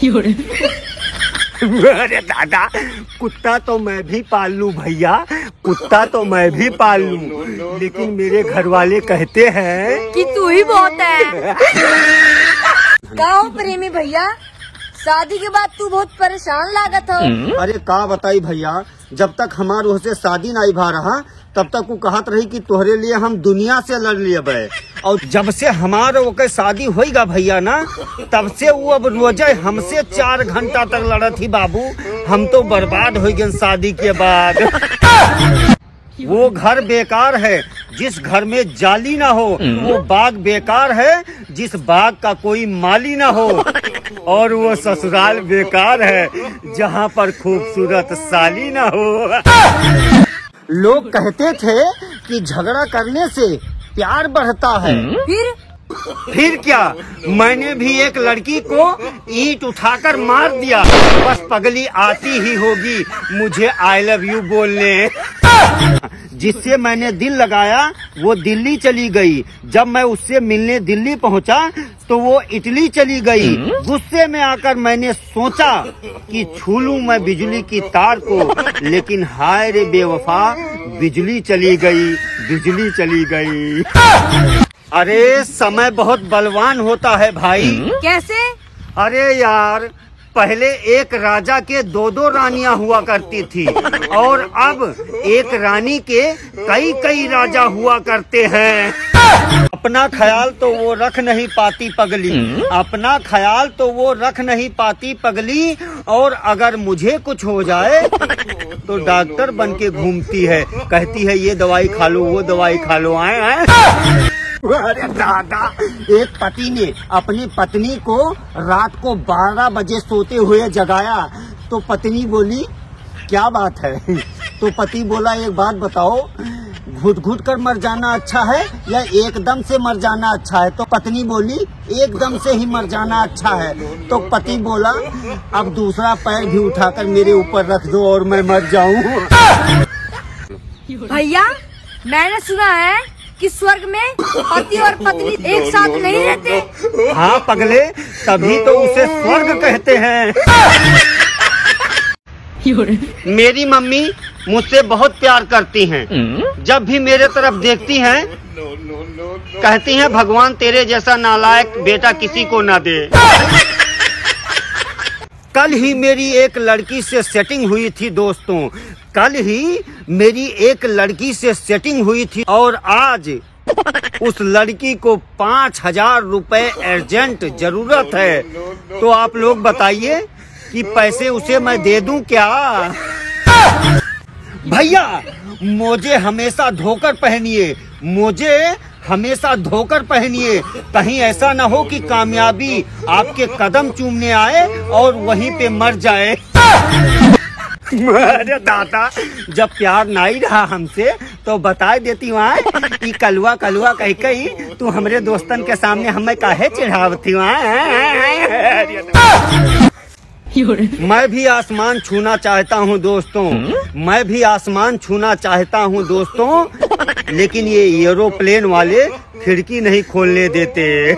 अरे दादा, कुत्ता तो मैं भी पाल लूं भैया, कुत्ता तो मैं भी पाल लूं, लेकिन मेरे घर वाले कहते हैं कि तू ही बहुत है। कहो प्रेमी भैया, शादी के बाद तू बहुत परेशान लागत हो। अरे का बताई भैया, जब तक हमार उससे शादी नहीं भा रहा तब तक वो कहत रही कि तोहरे लिए हम दुनिया से लड़ लिए, और जब से हमार ओके शादी होगा भैया ना, तब से वो अब रोजे हमसे 4 घंटा तक लड़त ही बाबू। हम तो बर्बाद हो गए शादी के बाद। वो घर बेकार है जिस घर में जाली ना हो, वो बाग बेकार है जिस बाग का कोई माली ना हो, और वो ससुराल बेकार है जहाँ पर खूबसूरत साली ना हो। लोग कहते थे कि झगड़ा करने से प्यार बढ़ता है। फिर क्या, मैंने भी एक लड़की को ईंट उठाकर मार दिया। बस पगली आती ही होगी मुझे आई लव यू बोलने। जिससे मैंने दिल लगाया वो दिल्ली चली गई। जब मैं उससे मिलने दिल्ली पहुंचा तो वो इटली चली गई। गुस्से में आकर मैंने सोचा कि छू लूं मैं बिजली की तार को, लेकिन हाय रे बेवफा, बिजली चली गई, बिजली चली गई। अरे समय बहुत बलवान होता है भाई। कैसे? अरे यार, पहले एक राजा के 2 रानियां हुआ करती थी, और अब एक रानी के कई राजा हुआ करते हैं। अपना ख्याल तो वो रख नहीं पाती पगली, अपना ख्याल तो वो रख नहीं पाती पगली, और अगर मुझे कुछ हो जाए तो डॉक्टर बन के घूमती है, कहती है ये दवाई खा लो, वो दवाई खा लो। आए अरे दादा, एक पति ने अपनी पत्नी को रात को 12 बजे सोते हुए जगाया, तो पत्नी बोली क्या बात है? तो पति बोला एक बात बताओ, घुट घुट कर मर जाना अच्छा है या एकदम से मर जाना अच्छा है? तो पत्नी बोली एकदम से ही मर जाना अच्छा है। तो पति बोला अब दूसरा पैर भी उठाकर मेरे ऊपर रख दो और मैं मर जाऊं। भैया, मैंने सुना है कि स्वर्ग में पति और पत्नी एक साथ नहीं रहते। हाँ पगले, तभी तो उसे स्वर्ग कहते हैं। मेरी मम्मी मुझसे बहुत प्यार करती हैं। जब भी मेरे तरफ देखती हैं कहती हैं भगवान तेरे जैसा नालायक बेटा किसी को ना दे। कल ही मेरी एक लड़की से सेटिंग हुई थी दोस्तों, कल ही मेरी एक लड़की से सेटिंग हुई थी, और आज उस लड़की को 5000 रुपए अर्जेंट जरूरत है। तो आप लोग बताइए कि पैसे उसे मैं दे दूं क्या? भैया, मोजे हमेशा धोकर पहनिए, मोजे हमेशा धोकर पहनिए, कहीं ऐसा न हो कि कामयाबी आपके कदम चूमने आए और वहीं पे मर जाए। अरे दादा, जब प्यार नहीं रहा हमसे तो बता देती वहाँ कि कलुआ कलुआ कही तू हमरे दोस्तन के सामने हमें काहे चिढ़ावती वहाँ। मैं भी आसमान छूना चाहता हूँ दोस्तों, मैं भी आसमान छूना चाहता हूँ दोस्तों, लेकिन ये एरोप्लेन वाले खिड़की नहीं खोलने देते।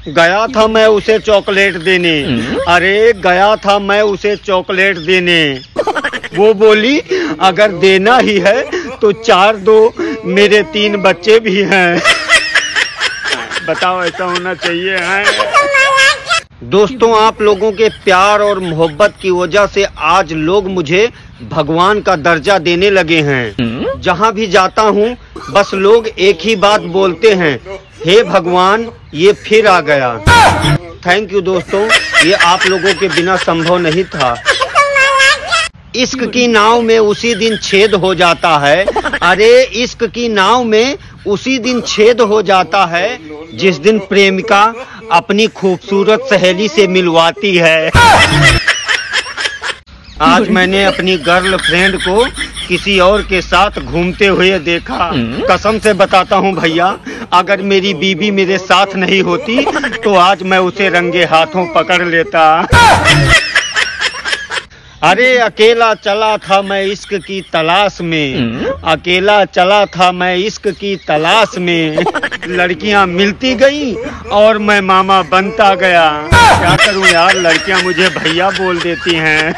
गया था मैं उसे चॉकलेट देने, अरे गया था मैं उसे चॉकलेट देने, वो बोली अगर देना ही है तो 4 दो, मेरे 3 बच्चे भी हैं। बताओ ऐसा होना चाहिए है? दोस्तों, आप लोगों के प्यार और मोहब्बत की वजह से आज लोग मुझे भगवान का दर्जा देने लगे हैं। जहाँ भी जाता हूँ बस लोग एक ही बात बोलते हैं, हे भगवान ये फिर आ गया। थैंक यू दोस्तों, ये आप लोगों के बिना संभव नहीं था। इश्क की नाव में उसी दिन छेद हो जाता है, अरे इश्क की नाव में उसी दिन छेद हो जाता है जिस दिन प्रेमिका अपनी खूबसूरत सहेली से मिलवाती है। आज मैंने अपनी गर्लफ्रेंड को किसी और के साथ घूमते हुए देखा। कसम से बताता हूँ भैया, अगर मेरी बीवी मेरे साथ नहीं होती तो आज मैं उसे रंगे हाथों पकड़ लेता। अरे अकेला चला था मैं इश्क की तलाश में, अकेला चला था मैं इश्क की तलाश में, लड़कियां मिलती गई और मैं मामा बनता गया। क्या करूं यार, लड़कियां मुझे भैया बोल देती हैं।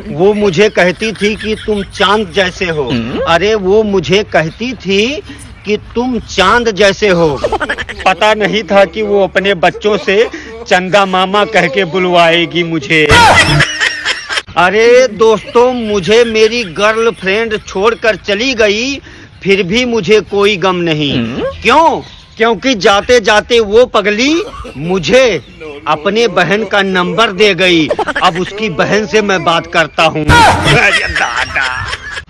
वो मुझे कहती थी कि तुम चांद जैसे हो। अरे वो मुझे कहती थी कि तुम चांद जैसे हो। पता नहीं था कि वो अपने बच्चों से चंदा मामा कह के बुलवाएगी मुझे। अरे दोस्तों, मुझे मेरी गर्लफ्रेंड छोड़कर चली गई, फिर भी मुझे कोई गम नहीं। क्यों? क्योंकि जाते जाते वो पगली मुझे अपने बहन का नंबर दे गई। अब उसकी बहन से मैं बात करता हूँ।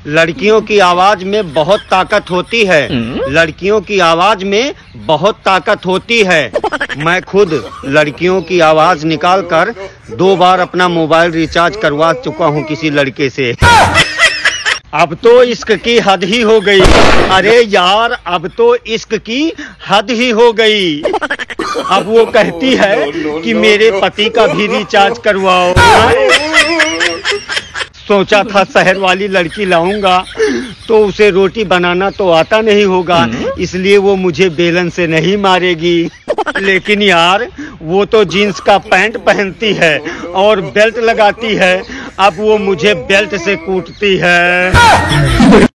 लड़कियों की आवाज में बहुत ताकत होती है। लड़कियों की आवाज में बहुत ताकत होती है। मैं खुद लड़कियों की आवाज निकाल कर 2 बार अपना मोबाइल रिचार्ज करवा चुका हूँ किसी लड़के से। अब तो इश्क की हद ही हो गई। अरे यार, अब तो इश्क की हद ही हो गई। अब वो कहती है कि मेरे पति का भी रिचार्ज करवाओ। सोचा था शहर वाली लड़की लाऊंगा तो उसे रोटी बनाना तो आता नहीं होगा, इसलिए वो मुझे बेलन से नहीं मारेगी। लेकिन यार, वो तो जीन्स का पैंट पहनती है और बेल्ट लगाती है। अब वो मुझे बेल्ट से कूटती है।